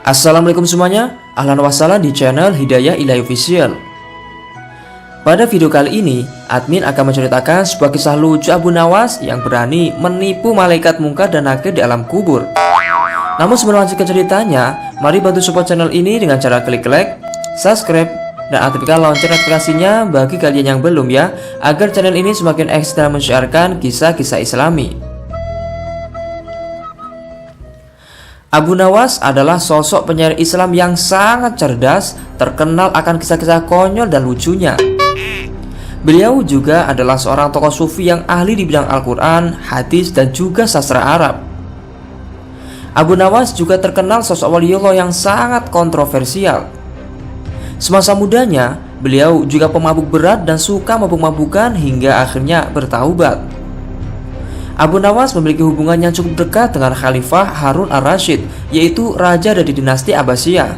Assalamualaikum semuanya, ahlan wassalam di channel Hidayah Ilahi Official. Pada video kali ini, admin akan menceritakan sebuah kisah lucu Abu Nawas yang berani menipu malaikat mungkar dan nakir di alam kubur. Namun sebelum lanjut ke ceritanya, mari bantu support channel ini dengan cara klik like, subscribe, dan aktifkan lonceng notifikasinya bagi kalian yang belum ya, agar channel ini semakin eksis dalam mensiarkan kisah-kisah islami. Abu Nawas adalah sosok penyair Islam yang sangat cerdas, terkenal akan kisah-kisah konyol dan lucunya. Beliau juga adalah seorang tokoh sufi yang ahli di bidang Al-Quran, hadis, dan juga sastra Arab. Abu Nawas juga terkenal sosok waliullah yang sangat kontroversial. Semasa mudanya, beliau juga pemabuk berat dan suka mabuk-mabukan hingga akhirnya bertaubat. Abu Nawas memiliki hubungan yang cukup dekat dengan Khalifah Harun Ar-Rasyid, yaitu raja dari dinasti Abbasiyah.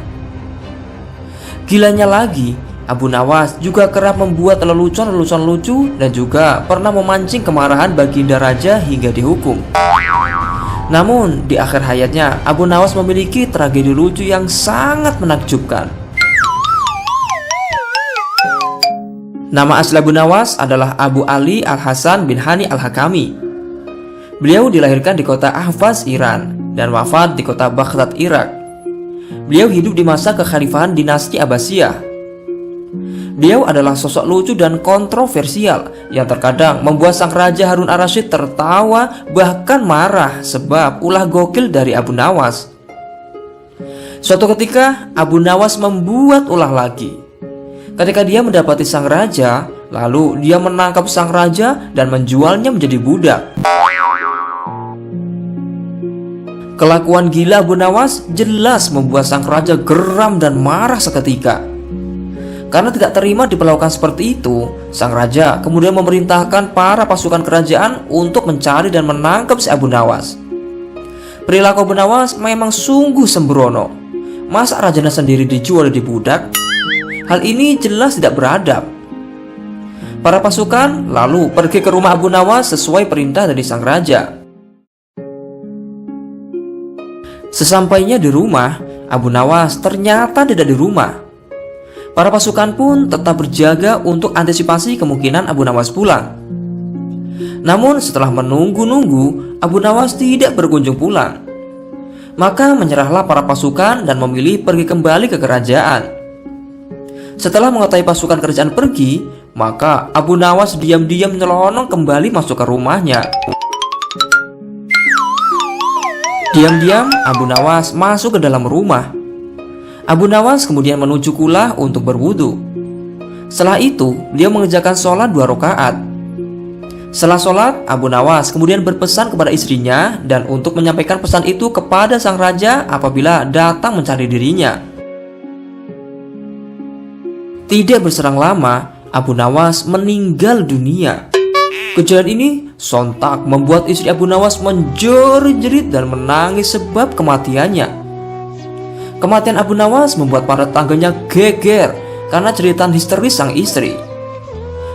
Gilanya lagi, Abu Nawas juga kerap membuat lelucon-lelucon lucu dan juga pernah memancing kemarahan baginda raja hingga dihukum. Namun, di akhir hayatnya, Abu Nawas memiliki tragedi lucu yang sangat menakjubkan. Nama asli Abu Nawas adalah Abu Ali Al-Hasan bin Hani Al-Hakami. Beliau dilahirkan di kota Ahvaz, Iran, dan wafat di kota Baghdad, Irak. Beliau hidup di masa kekhalifahan dinasti Abbasiyah. Beliau adalah sosok lucu dan kontroversial yang terkadang membuat sang raja Harun Ar-Rasyid tertawa bahkan marah sebab ulah gokil dari Abu Nawas. Suatu ketika Abu Nawas membuat ulah lagi. Ketika dia mendapati sang raja, lalu dia menangkap sang raja dan menjualnya menjadi budak. Kelakuan gila Abu Nawas jelas membuat sang raja geram dan marah seketika. Karena tidak terima diperlakukan seperti itu, sang raja kemudian memerintahkan para pasukan kerajaan untuk mencari dan menangkap si Abu Nawas. Perilaku Abu Nawas memang sungguh sembrono. Masa rajanya sendiri dijual di budak? Hal ini jelas tidak beradab. Para pasukan lalu pergi ke rumah Abu Nawas sesuai perintah dari sang raja. Sesampainya di rumah, Abu Nawas ternyata tidak di rumah. Para pasukan pun tetap berjaga untuk antisipasi kemungkinan Abu Nawas pulang. Namun setelah menunggu-nunggu, Abu Nawas tidak berkunjung pulang. Maka menyerahlah para pasukan dan memilih pergi kembali ke kerajaan. Setelah mengetahui pasukan kerajaan pergi, maka Abu Nawas diam-diam nyelonong kembali masuk ke rumahnya. Diam-diam Abu Nawas masuk ke dalam rumah. Abu Nawas kemudian menuju kula untuk berwudu. Setelah itu dia mengerjakan sholat 2 rakaat. Setelah sholat, Abu Nawas kemudian berpesan kepada istrinya dan untuk menyampaikan pesan itu kepada sang raja apabila datang mencari dirinya. Tidak berserang lama, Abu Nawas meninggal dunia. Kejadian ini sontak membuat istri Abu Nawas menjerit-jerit dan menangis sebab kematiannya. Kematian Abu Nawas membuat para tetangganya geger karena jeritan histeris sang istri.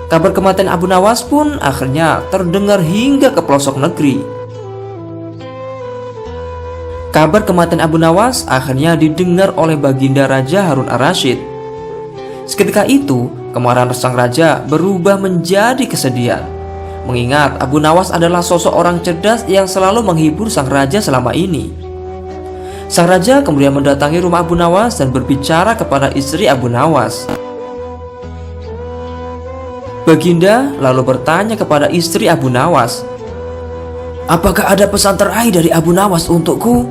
Kabar kematian Abu Nawas pun akhirnya terdengar hingga ke pelosok negeri. Kabar kematian Abu Nawas akhirnya didengar oleh baginda Raja Harun Ar-Rasyid. Seketika itu, kemarahan sang raja berubah menjadi kesedihan. Mengingat Abu Nawas adalah sosok orang cerdas yang selalu menghibur sang raja selama ini. Sang raja kemudian mendatangi rumah Abu Nawas dan berbicara kepada istri Abu Nawas. Baginda lalu bertanya kepada istri Abu Nawas, "Apakah ada pesan terakhir dari Abu Nawas untukku?"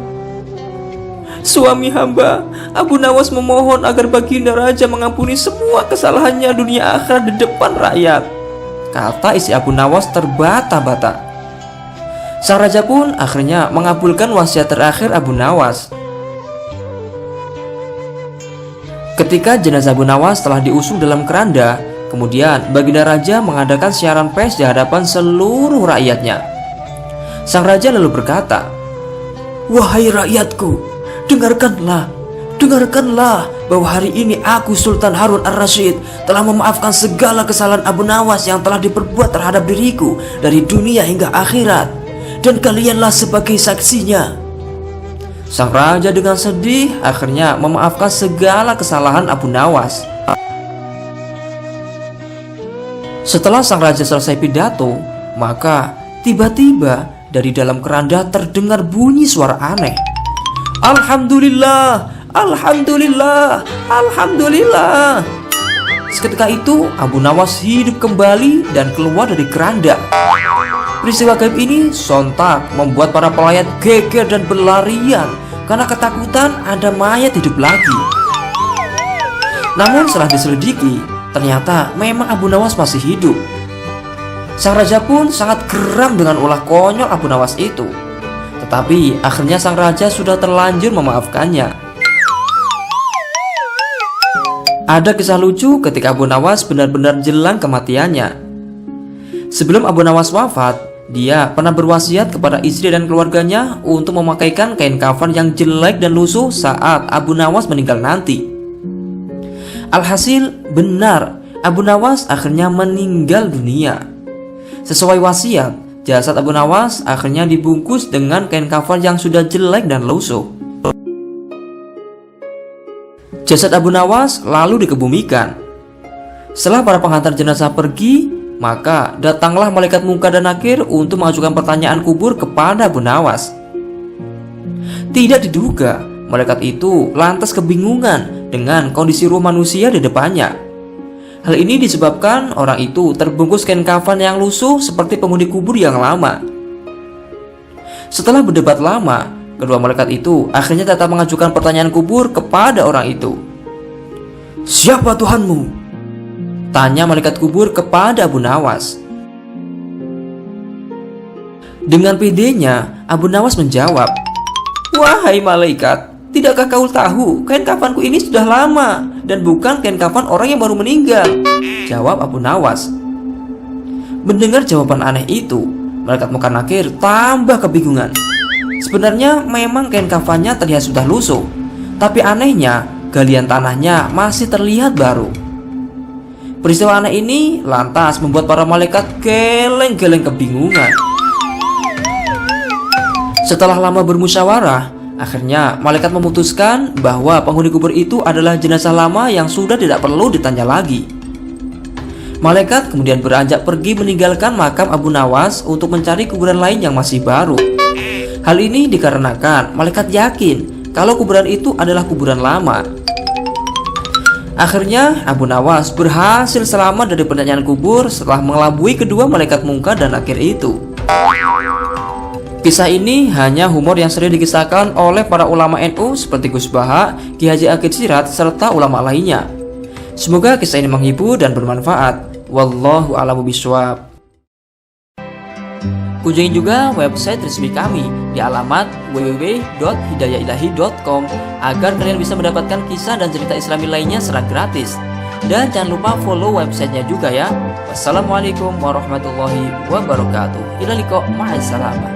"Suami hamba, Abu Nawas memohon agar baginda raja mengampuni semua kesalahannya dunia akhirat di depan rakyat," kata istri Abu Nawas terbata-bata. Sang raja pun akhirnya mengabulkan wasiat terakhir Abu Nawas. Ketika jenazah Abu Nawas telah diusung dalam keranda, kemudian baginda raja mengadakan siaran pers di hadapan seluruh rakyatnya. Sang raja lalu berkata, "Wahai rakyatku, dengarkanlah bahwa hari ini aku Sultan Harun Ar-Rasyid telah memaafkan segala kesalahan Abu Nawas yang telah diperbuat terhadap diriku dari dunia hingga akhirat, dan kalianlah sebagai saksinya. Sang raja dengan sedih akhirnya memaafkan segala kesalahan Abu Nawas. Setelah sang raja selesai pidato, maka tiba-tiba dari dalam keranda terdengar bunyi suara aneh. Alhamdulillah, Alhamdulillah, Alhamdulillah. Seketika itu Abu Nawas hidup kembali dan keluar dari keranda. Peristiwa gaib ini sontak membuat para pelayat geger dan berlarian karena ketakutan ada mayat hidup lagi. Namun setelah diselidiki, ternyata memang Abu Nawas masih hidup. Sang raja pun sangat geram dengan ulah konyol Abu Nawas itu. Tetapi akhirnya sang raja sudah terlanjur memaafkannya. Ada kisah lucu ketika Abu Nawas benar-benar jelang kematiannya. Sebelum Abu Nawas wafat, dia pernah berwasiat kepada istri dan keluarganya untuk memakaikan kain kafan yang jelek dan lusuh saat Abu Nawas meninggal nanti. Alhasil benar, Abu Nawas akhirnya meninggal dunia. Sesuai wasiat, jasad Abu Nawas akhirnya dibungkus dengan kain kafan yang sudah jelek dan lusuh. Jasad Abu Nawas lalu dikebumikan. Setelah para penghantar jenazah pergi, maka datanglah malaikat Munkar dan Nakir untuk mengajukan pertanyaan kubur kepada Abu Nawas. Tidak diduga, malaikat itu lantas kebingungan dengan kondisi ruh manusia di depannya. Hal ini disebabkan orang itu terbungkus kain kafan yang lusuh seperti penghuni kubur yang lama. Setelah berdebat lama, kedua malaikat itu akhirnya tetap mengajukan pertanyaan kubur kepada orang itu. "Siapa Tuhanmu?" tanya malaikat kubur kepada Abu Nawas. Dengan pedenya, Abu Nawas menjawab, "Wahai malaikat, tidakkah kau tahu kain kafanku ini sudah lama dan bukan kain kafan orang yang baru meninggal?" jawab Abu Nawas. Mendengar jawaban aneh itu, malaikat Munkar Nakir tambah kebingungan. Sebenarnya memang kain kafannya terlihat sudah lusuh, tapi anehnya galian tanahnya masih terlihat baru. Peristiwa aneh ini lantas membuat para malaikat geleng-geleng kebingungan. Setelah lama bermusyawarah, akhirnya malaikat memutuskan bahwa penghuni kubur itu adalah jenazah lama yang sudah tidak perlu ditanya lagi. Malaikat kemudian beranjak pergi meninggalkan makam Abu Nawas untuk mencari kuburan lain yang masih baru. Hal ini dikarenakan malaikat yakin kalau kuburan itu adalah kuburan lama. Akhirnya Abu Nawas berhasil selamat dari pertanyaan kubur setelah mengelabui kedua malaikat Munkar dan Nakir itu. Kisah ini hanya humor yang sering dikisahkan oleh para ulama NU seperti Gus Baha, Ki Haji Akid Sirat, serta ulama lainnya. Semoga kisah ini menghibur dan bermanfaat. Wallahu a'lamu bishawab. Kunjungi juga website resmi kami di alamat www.hidayailahi.com agar kalian bisa mendapatkan kisah dan cerita Islami lainnya secara gratis. Dan jangan lupa follow websitenya juga ya. Wassalamualaikum warahmatullahi wabarakatuh. Ila liqa, ma'assalamah.